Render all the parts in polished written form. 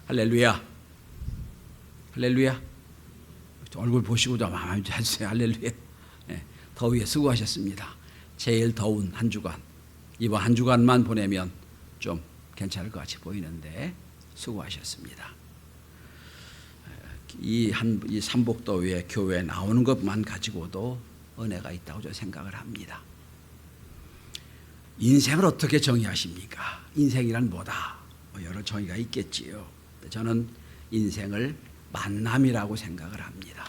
할렐루야. 할렐루야. 얼굴 보시고도 마음에 해주세요. 할렐루야. 네, 더위에 수고하셨습니다. 제일 더운 한 주간, 이번 한 주간만 보내면 좀 괜찮을 것 같이 보이는데 수고하셨습니다. 이 삼복더위에 교회에 나오는 것만 가지고도 은혜가 있다고 저는 생각을 합니다. 인생을 어떻게 정의하십니까? 인생이란 뭐다? 여러 정의가 있겠지요. 저는 인생을 만남이라고 생각을 합니다.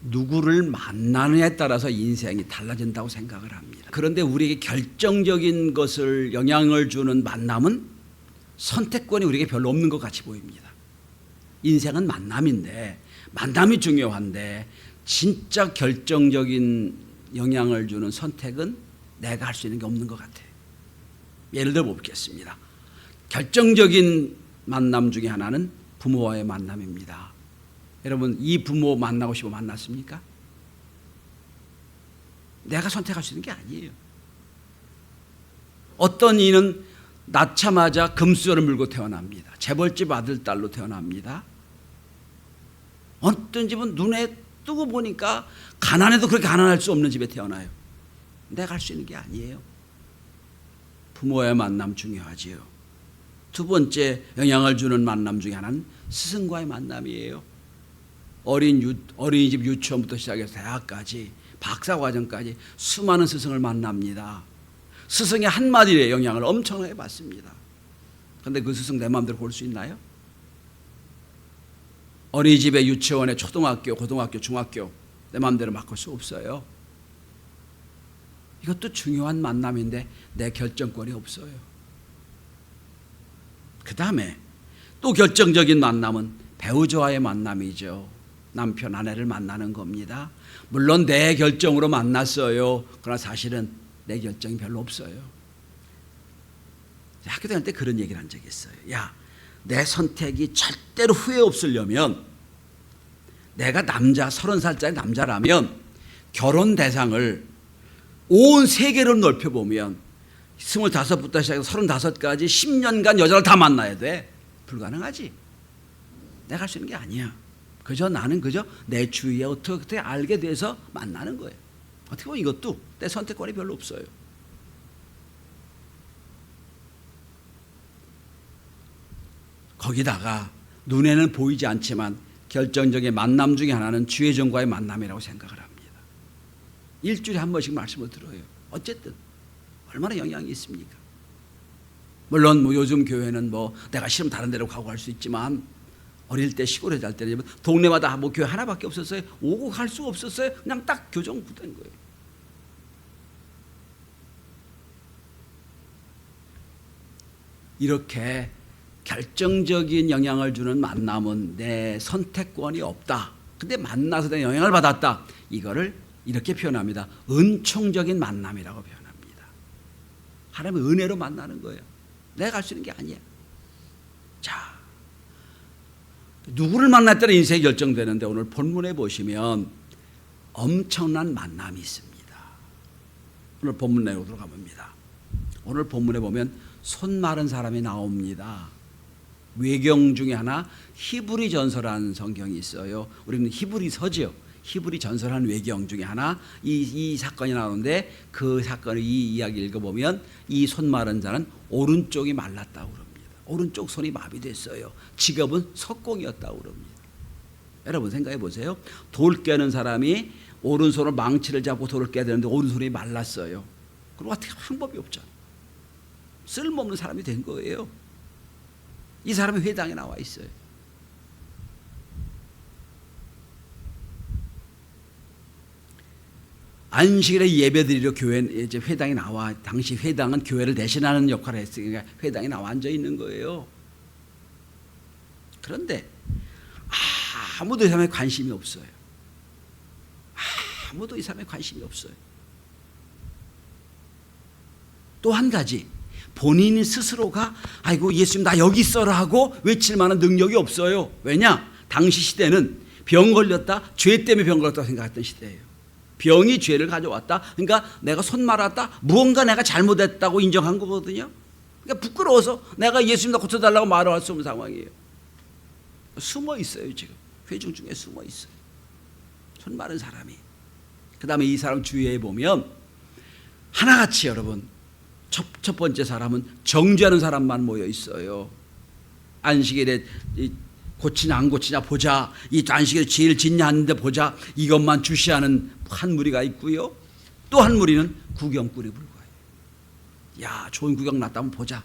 누구를 만나느냐에 따라서 인생이 달라진다고 생각을 합니다. 그런데 우리에게 결정적인 것을 영향을 주는 만남은 선택권이 우리에게 별로 없는 것 같이 보입니다. 인생은 만남인데, 만남이 중요한데 진짜 결정적인 영향을 주는 선택은 내가 할 수 있는 게 없는 것 같아요. 예를 들어 보겠습니다. 결정적인 만남 중에 하나는 부모와의 만남입니다. 여러분, 이 부모 만나고 싶어 만났습니까? 내가 선택할 수 있는 게 아니에요. 어떤 이는 낳자마자 금수저를 물고 태어납니다. 재벌집 아들, 딸로 태어납니다. 어떤 집은 눈에 뜨고 보니까 가난해도 그렇게 가난할 수 없는 집에 태어나요. 내가 할 수 있는 게 아니에요. 부모의 만남 중요하지요. 두 번째 영향을 주는 만남 중에 하나는 스승과의 만남이에요. 어린이집 유치원부터 시작해서 대학까지 박사과정까지 수많은 스승을 만납니다. 스승의 한마디에 영향을 엄청나게 받습니다. 그런데 그 스승 내 마음대로 고를 수 있나요? 어린이집에 유치원에 초등학교, 고등학교, 중학교 내 마음대로 바꿀 수 없어요. 이것도 중요한 만남인데 내 결정권이 없어요. 그 다음에 또 결정적인 만남은 배우자와의 만남이죠. 남편, 아내를 만나는 겁니다. 물론 내 결정으로 만났어요. 그러나 사실은 내 결정이 별로 없어요. 학교 다닐 때 그런 얘기를 한 적이 있어요. 야, 내 선택이 절대로 후회 없으려면, 내가 30살짜리 남자라면 결혼 대상을 온 세계로 넓혀보면 25부터 시작해서 35까지 10년간 여자를 다 만나야 돼. 불가능하지. 내가 할 수 있는 게 아니야. 나는 내 주위에 어떻게 알게 돼서 만나는 거예요. 어떻게 보면 이것도 내 선택권이 별로 없어요. 거기다가 눈에는 보이지 않지만 결정적인 만남 중에 하나는 주의 종과의 만남이라고 생각을 합니다. 일주일에 한 번씩 말씀을 들어요. 어쨌든 얼마나 영향이 있습니까? 물론 요즘 교회는 내가 싫으면 다른 데로 가고 할 수 있지만, 어릴 때 시골에 살 때는 동네마다 교회 하나밖에 없었어요. 오고 갈 수가 없었어요. 그냥 딱 교정부된 거예요. 이렇게 결정적인 영향을 주는 만남은 내 선택권이 없다. 근데 만나서 내가 영향을 받았다. 이거를 이렇게 표현합니다. 은총적인 만남이라고 표현합니다. 하나님의 은혜로 만나는 거예요. 내가 할 수 있는 게 아니야. 자, 누구를 만날 때는 인생이 결정되는데 오늘 본문에 보시면 엄청난 만남이 있습니다. 오늘 본문 내로 들어가 봅니다. 오늘 본문에 보면 손 마른 사람이 나옵니다. 외경 중에 하나 히브리 전서라는 성경이 있어요. 우리는 히브리서죠. 히브리 전설한 외경 중에 하나 이 사건이 나오는데, 그 사건의 이 이야기 읽어보면 이 손 마른 자는 오른쪽이 말랐다고 그럽니다. 오른쪽 손이 마비됐어요. 직업은 석공이었다고 그럽니다. 여러분 생각해 보세요. 돌 깨는 사람이 오른손으로 망치를 잡고 돌을 깨야 되는데 오른손이 말랐어요. 그럼 어떻게 방법이 없잖아요. 쓸모없는 사람이 된 거예요. 이 사람이 회당에 나와 있어요. 안식일에 예배드리러 회당에 나와, 당시 회당은 교회를 대신하는 역할을 했으니까 회당에 나와 앉아 있는 거예요. 그런데 아무도 이 사람에 관심이 없어요. 아무도 이 사람에 관심이 없어요. 또 한 가지, 본인 스스로가 아이고 예수님 나 여기 있어라 하고 외칠 만한 능력이 없어요. 왜냐? 당시 시대는 병 걸렸다, 죄 때문에 병 걸렸다고 생각했던 시대예요. 병이 죄를 가져왔다. 그러니까 내가 손 말았다. 무언가 내가 잘못했다고 인정한 거거든요. 그러니까 부끄러워서 내가 예수님 나 고쳐달라고 말을 할 수 없는 상황이에요. 숨어 있어요. 지금 회중 중에 숨어 있어요. 손 마른 사람이. 그 다음에 이 사람 주위에 보면 하나같이 여러분 첫 번째 사람은 정죄하는 사람만 모여 있어요. 안식일에 고치냐 안 고치냐 보자. 이 안식일에 죄를 짓냐 하는데 보자. 이것만 주시하는 한 무리가 있고요. 또 한 무리는 구경꾼에 불과해요. 야, 좋은 구경 났다면 보자.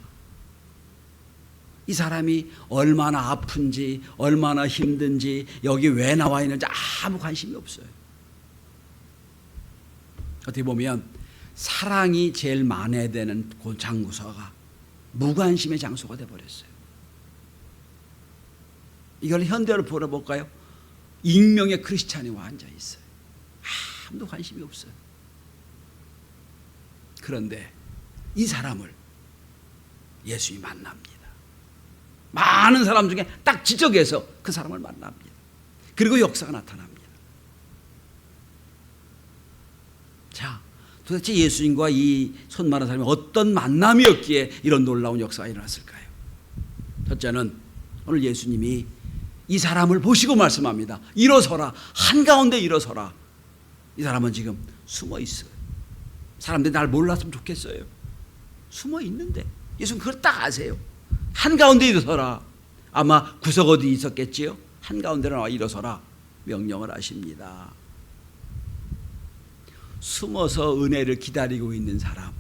이 사람이 얼마나 아픈지 얼마나 힘든지 여기 왜 나와 있는지 아무 관심이 없어요. 어떻게 보면 사랑이 제일 만회되는 그 장소가 무관심의 장소가 되어버렸어요. 이걸 현대로 풀어볼까요? 익명의 크리스찬이 와 앉아있어요. 아무도 관심이 없어요. 그런데 이 사람을 예수님이 만납니다. 많은 사람 중에 딱 지적해서 그 사람을 만납니다. 그리고 역사가 나타납니다. 자, 도대체 예수님과 이 손 마른 사람이 어떤 만남이었기에 이런 놀라운 역사가 일어났을까요? 첫째는 오늘 예수님이 이 사람을 보시고 말씀합니다. 일어서라. 한가운데 일어서라. 이 사람은 지금 숨어 있어요. 사람들이 날 몰랐으면 좋겠어요. 숨어 있는데 예수님 그걸 딱 아세요. 한가운데 일어서라. 아마 구석 어디 있었겠지요. 한가운데로 나와 일어서라 명령을 하십니다. 숨어서 은혜를 기다리고 있는 사람,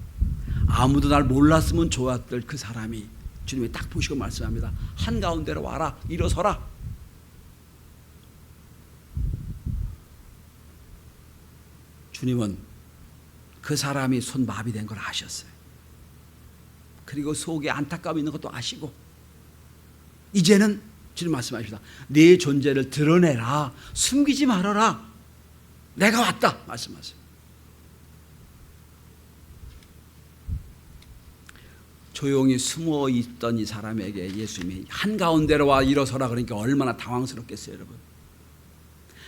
아무도 날 몰랐으면 좋았을 그 사람이 주님이 딱 보시고 말씀합니다. 한가운데로 와라. 일어서라. 주님은 그 사람이 손마비된 걸 아셨어요. 그리고 속에 안타까움이 있는 것도 아시고 이제는 주님 말씀하십니다. 네 존재를 드러내라. 숨기지 말아라. 내가 왔다 말씀하세요. 조용히 숨어 있던 이 사람에게 예수님이 한가운데로 와 일어서라 그러니까 얼마나 당황스럽겠어요, 여러분.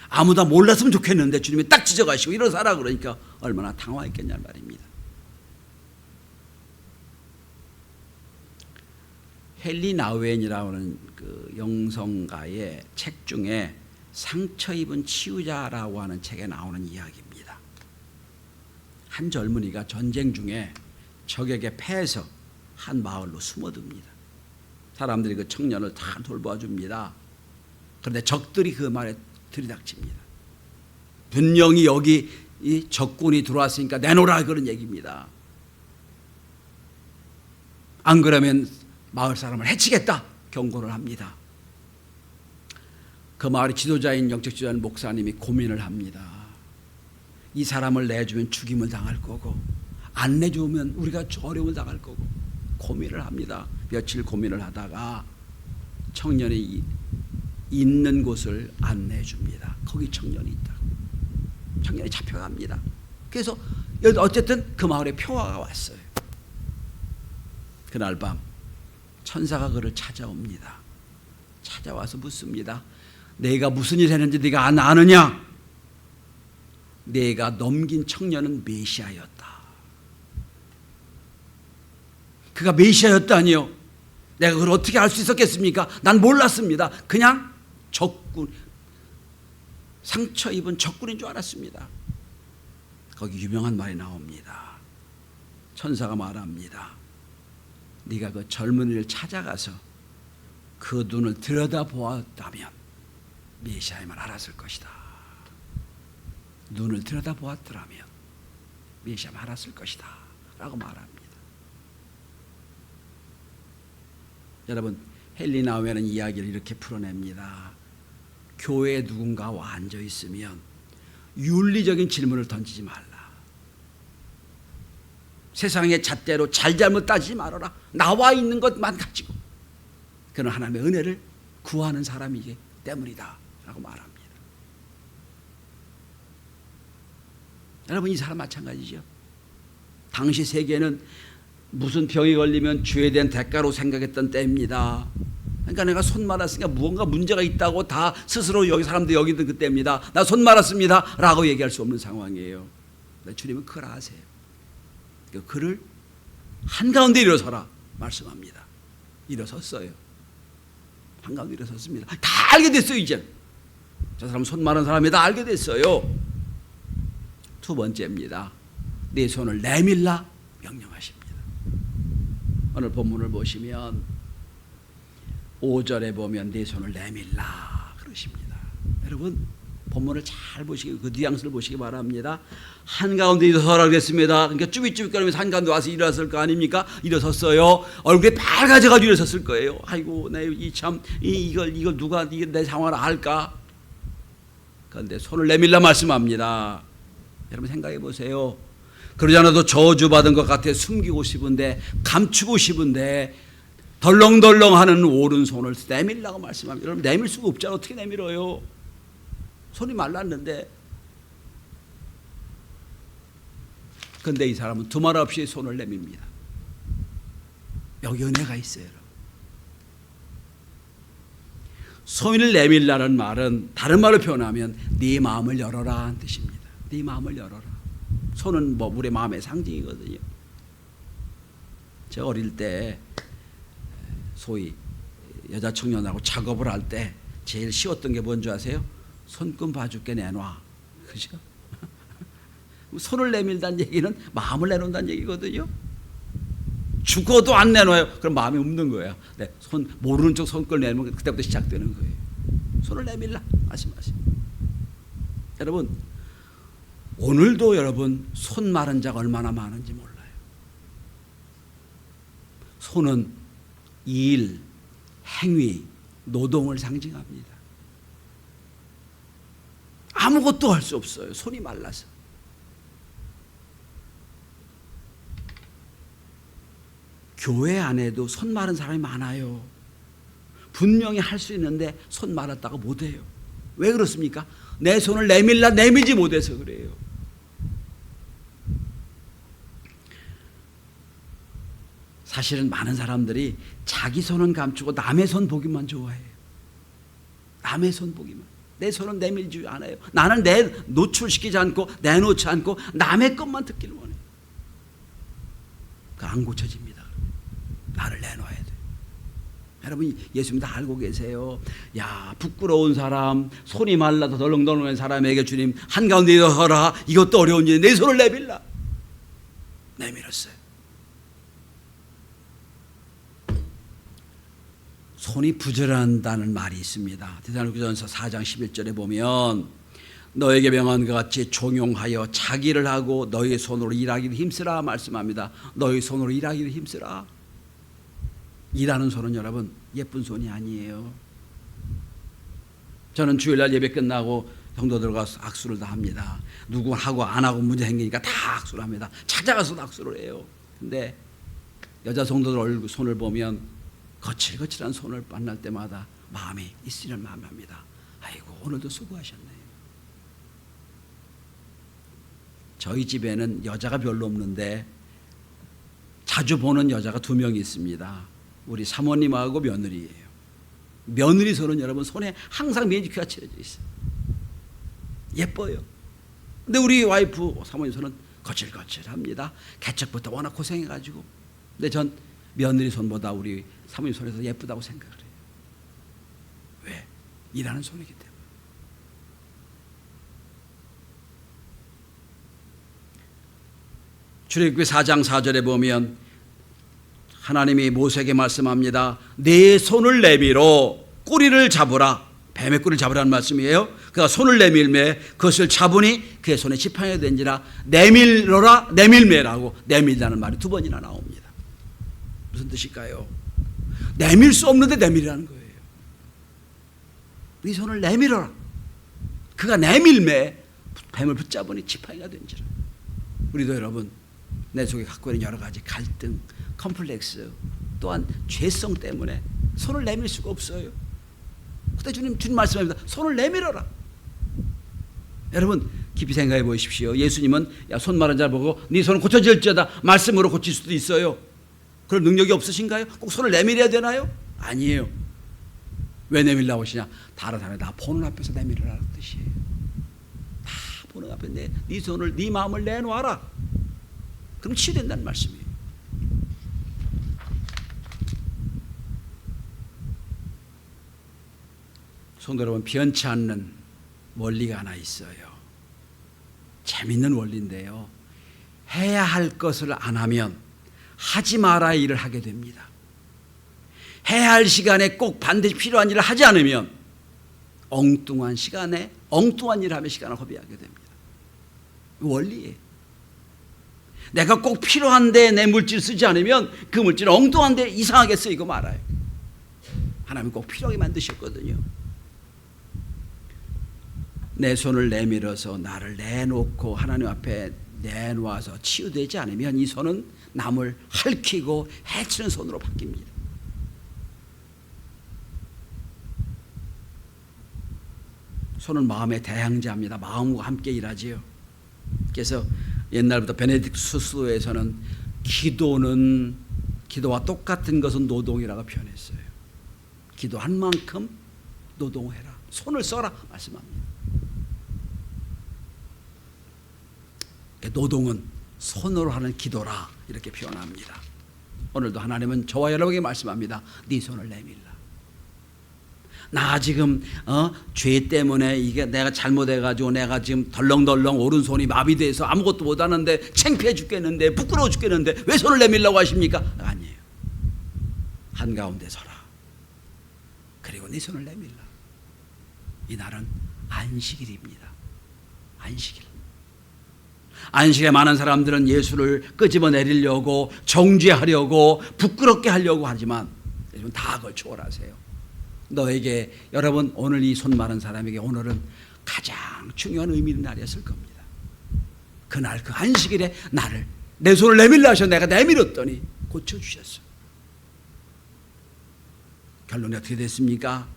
아무도 몰랐으면 좋겠는데 주님이 딱 지적하시고 일어서라 그러니까 얼마나 당황했겠냐는 말입니다. 헨리 나우엔이라는 그 영성가의 책 중에 상처 입은 치유자라고 하는 책에 나오는 이야기입니다. 한 젊은이가 전쟁 중에 적에게 패해서 한 마을로 숨어듭니다. 사람들이 그 청년을 다 돌봐줍니다. 그런데 적들이 그 말에 들이닥칩니다. 분명히 여기 이 적군이 들어왔으니까 내놓으라 그런 얘기입니다. 안 그러면 마을 사람을 해치겠다 경고를 합니다. 그 마을의 지도자인 영적 지도자인 목사님이 고민을 합니다. 이 사람을 내주면 죽임을 당할 거고 안 내주면 우리가 어려움을 당할 거고 고민을 합니다. 며칠 고민을 하다가 청년이 있는 곳을 안내해 줍니다. 거기 청년이 있다. 청년이 잡혀갑니다. 그래서 어쨌든 그 마을에 평화가 왔어요. 그날 밤 천사가 그를 찾아옵니다. 찾아와서 묻습니다. 내가 무슨 일 했는지 네가 아느냐? 내가 넘긴 청년은 메시아였다. 그가 메시아였다니요. 내가 그걸 어떻게 알 수 있었겠습니까? 난 몰랐습니다. 그냥 적군, 상처 입은 적군인 줄 알았습니다. 거기 유명한 말이 나옵니다. 천사가 말합니다. 네가 그 젊은이를 찾아가서 그 눈을 들여다보았다면 메시아임을 알았을 것이다. 눈을 들여다보았더라면 메시아임을 알았을 것이다 라고 말합니다. 여러분, 헨리 나우엔은 이야기를 이렇게 풀어냅니다. 교회에 누군가 와 앉아 있으면 윤리적인 질문을 던지지 말라. 세상의 잣대로 잘잘못 따지지 말아라. 나와 있는 것만 가지고 그는 하나님의 은혜를 구하는 사람이기 때문이다 라고 말합니다. 여러분, 이 사람 마찬가지죠. 당시 세계는 무슨 병이 걸리면 죄에 대한 대가로 생각했던 때입니다. 그러니까 내가 손 말았으니까 무언가 문제가 있다고 다 스스로 여기 사람들 여기던 그때입니다. 나 손 말았습니다 라고 얘기할 수 없는 상황이에요. 주님은 그걸 아세요. 그를 한가운데 일어서라. 말씀합니다. 일어섰어요. 한가운데 일어섰습니다. 다 알게 됐어요. 이제 저 사람 손 마른 사람이 다 알게 됐어요. 두 번째입니다. 네 손을 내밀라 명령하십니다. 오늘 본문을 보시면 5절에 보면 네 손을 내밀라 그러십니다. 여러분 본문을 잘 보시기, 그 뉘앙스를 보시기 바랍니다. 한가운데 일어서라 그랬습니다. 그러니까 쭈삣쭈삣거리면서 한가운데 와서 일어났을 거 아닙니까? 일어섰어요. 얼굴이 빨개져가지고 일어섰을 거예요. 아이고, 이걸 누가 내 상황을 알까? 그런데 손을 내밀라 말씀합니다. 여러분 생각해 보세요. 그러지 않아도 저주받은 것 같아 숨기고 싶은데, 감추고 싶은데 덜렁덜렁하는 오른손을 내밀라고 말씀합니다. 여러분 내밀 수가 없잖아요. 어떻게 내밀어요? 손이 말랐는데. 그런데 이 사람은 두말 없이 손을 내밉니다. 여기 은혜가 있어요. 여러분. 손을 내밀라는 말은 다른 말로 표현하면 네 마음을 열어라 하는 뜻입니다. 네 마음을 열어라. 손은 뭐 우리 마음의 상징이거든요. 제가 어릴 때 소위 여자 청년하고 작업을 할 때 제일 쉬웠던 게 뭔지 아세요? 손금 봐줄게 내놔. 그죠? 손을 내밀다는 얘기는 마음을 내놓는다는 얘기거든요. 죽어도 안 내놔요. 그럼 마음이 없는 거예요. 네, 모르는 척 손걸 내면 그때부터 시작되는 거예요. 손을 내밀라 말씀하세요. 여러분 오늘도 여러분 손 마른 자가 얼마나 많은지 몰라요. 손은 일, 행위, 노동을 상징합니다. 아무것도 할 수 없어요. 손이 말라서. 교회 안에도 손 마른 사람이 많아요. 분명히 할 수 있는데 손 말았다고 못해요. 왜 그렇습니까? 내 손을 내밀지 못해서 그래요. 사실은 많은 사람들이 자기 손은 감추고 남의 손 보기만 좋아해요. 남의 손 보기만. 내 손은 내밀지 않아요. 나는 노출시키지 않고 내놓지 않고 남의 것만 듣기를 원해요. 안 고쳐집니다. 나를 내놔야 돼. 여러분 예수님 다 알고 계세요. 야 부끄러운 사람, 손이 말라서 덜렁덜렁한 사람에게 주님 한가운데 일어서라. 이것도 어려운 일인데 내 손을 내밀라. 내밀었어요. 손이 부지런하다는 말이 있습니다. 데살로니가전서 4장 11절에 보면 너에게 명한 것 같이 종용하여 자기를 하고 너의 손으로 일하기를 힘쓰라 말씀합니다. 너의 손으로 일하기를 힘쓰라. 일하는 손은 여러분 예쁜 손이 아니에요. 저는 주일날 예배 끝나고 성도 들어가서 악수를 다 합니다. 누구 하고 안 하고 문제 생기니까 다 악수를 합니다. 찾아가서도 악수를 해요. 근데 여자 성도들 얼굴 손을 보면 거칠거칠한 손을 만날 때마다 마음이 있으려는 마음이 합니다. 아이고 오늘도 수고하셨네요. 저희 집에는 여자가 별로 없는데 자주 보는 여자가 2명이 있습니다. 우리 사모님하고 며느리예요. 며느리 손은 여러분 손에 항상 매니큐어가 칠해져 있어요. 예뻐요. 근데 우리 와이프 사모님 손은 거칠거칠합니다. 개척부터 워낙 고생해가지고. 근데 전 며느리 손보다 우리 사모님 손이 더 예쁘다고 생각을 해요. 왜? 일하는 손이기 때문에. 출애굽기 4장 4절에 보면 하나님이 모세에게 말씀합니다. 내 손을 내밀어 꼬리를 잡으라. 뱀의 꼬리를 잡으라는 말씀이에요. 그가 손을 내밀매 그것을 잡으니 그의 손에 지팡이가 된지라. 내밀어라 내밀매라고 내밀다는 말이 2번이나 나옵니다. 무슨 뜻일까요? 내밀 수 없는데 내밀이라는 거예요. 네 손을 내밀어라. 그가 내밀매 뱀을 붙잡으니 지팡이가 된지라. 우리도 여러분 내 속에 갖고 있는 여러 가지 갈등, 컴플렉스, 또한 죄성 때문에 손을 내밀 수가 없어요. 그때 주님 말씀합니다. 손을 내밀어라. 여러분 깊이 생각해 보십시오. 예수님은 야, 손 마른 자 보고 네 손은 고쳐질지어다 말씀으로 고칠 수도 있어요. 그럴 능력이 없으신가요? 꼭 손을 내밀어야 되나요? 아니에요. 왜 내밀라고 하시냐? 다른 사람이 다 보는 앞에서 내밀으라는 뜻이에요. 다 보는 앞에 네 손을 네 마음을 내놓아라. 그럼 치유된다는 말씀이에요. 성도 여러분, 변치 않는 원리가 하나 있어요. 재밌는 원리인데요. 해야 할 것을 안 하면 하지 말아야 일을 하게 됩니다. 해야 할 시간에 꼭 반드시 필요한 일을 하지 않으면 엉뚱한 시간에 엉뚱한 일을 하며 시간을 허비하게 됩니다. 원리예요. 내가 꼭 필요한데 내 물질 쓰지 않으면 그 물질은 엉뚱한데 이상하게 쓰이고 말아요. 하나님은 꼭 필요하게 만드셨거든요. 내 손을 내밀어서 나를 내놓고 하나님 앞에 내놓아서 치유되지 않으면 이 손은 남을 핥히고 해치는 손으로 바뀝니다. 손은 마음의 대항자입니다. 마음과 함께 일하지요. 그래서 옛날부터 베네딕트 수도에서는 기도와 똑같은 것은 노동이라고 표현했어요. 기도한 만큼 노동해라. 손을 써라 말씀합니다. 노동은 손으로 하는 기도라 이렇게 표현합니다. 오늘도 하나님은 저와 여러분에게 말씀합니다. 네 손을 내밀라. 나 지금 죄 때문에 이게 내가 잘못해가지고 내가 지금 덜렁덜렁 오른손이 마비돼서 아무것도 못하는데 창피해 죽겠는데 부끄러워 죽겠는데 왜 손을 내밀라고 하십니까? 아니에요. 한가운데 서라. 그리고 네 손을 내밀라. 이날은 안식일입니다. 안식일. 안식에 많은 사람들은 예수를 끄집어내리려고 정죄하려고 부끄럽게 하려고 하지만 여러분 다 그걸 초월하세요. 너에게 여러분 오늘 이 손 마른 사람에게 오늘은 가장 중요한 의미 있는 날이었을 겁니다. 그날 그 안식일에 나를 내 손을 내밀라 하셔 내가 내밀었더니 고쳐주셨어요. 결론이 어떻게 됐습니까?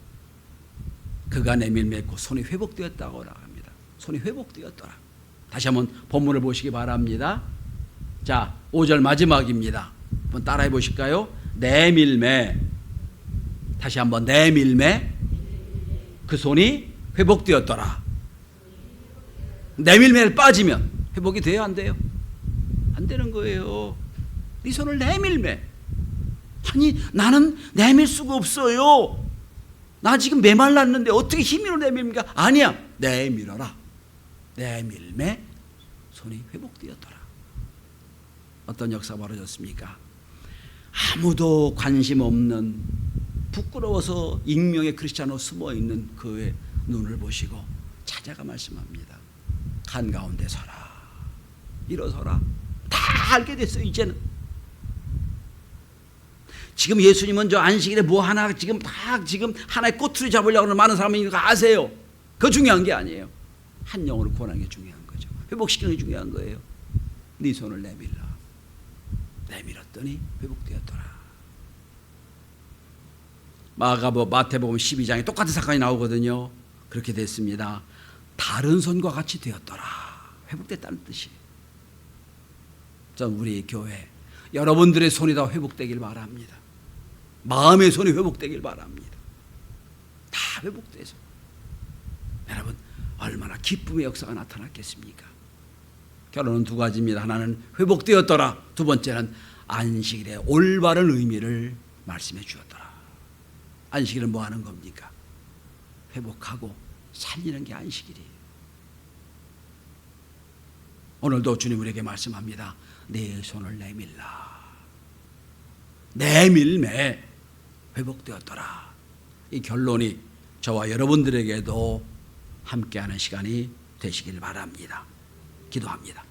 그가 내밀매고 손이 회복되었다고 합니다. 손이 회복되었더라. 다시 한번 본문을 보시기 바랍니다. 자, 5절 마지막입니다. 한번 따라해 보실까요? 내밀매. 다시 한번 내밀매. 그 손이 회복되었더라. 내밀매를 빠지면 회복이 돼요? 안 돼요? 안 되는 거예요. 네 손을 내밀매. 아니 나는 내밀 수가 없어요. 나 지금 메말랐는데 어떻게 힘으로 내밀입니까? 아니야. 내밀어라. 내밀매 손이 회복되었더라. 어떤 역사가 벌어졌습니까? 아무도 관심 없는 부끄러워서 익명의 크리스찬으로 숨어있는 그의 눈을 보시고 찾아가 말씀합니다. 한가운데 서라. 일어서라. 다 알게 됐어요. 이제는 지금 예수님은 저 안식일에 뭐 하나 지금 하나의 꼬투리 잡으려고 하는 많은 사람이 있는 거 아세요? 그거 중요한 게 아니에요. 한 영혼을 구원하는 게 중요한 거죠. 회복시키는 게 중요한 거예요. 네 손을 내밀라. 내밀었더니 회복되었더라. 마태복음 12장에 똑같은 사건이 나오거든요. 그렇게 됐습니다. 다른 손과 같이 되었더라. 회복됐다는 뜻이에요. 전 우리 교회 여러분들의 손이 다 회복되길 바랍니다. 마음의 손이 회복되길 바랍니다. 다 회복돼서 여러분 얼마나 기쁨의 역사가 나타났겠습니까? 결론은 두 가지입니다. 하나는 회복되었더라. 두 번째는 안식일의 올바른 의미를 말씀해 주었더라. 안식일은 뭐 하는 겁니까? 회복하고 살리는 게 안식일이에요. 오늘도 주님 우리에게 말씀합니다. 내 손을 내밀라. 내밀매 회복되었더라. 이 결론이 저와 여러분들에게도 함께하는 시간이 되시길 바랍니다. 기도합니다.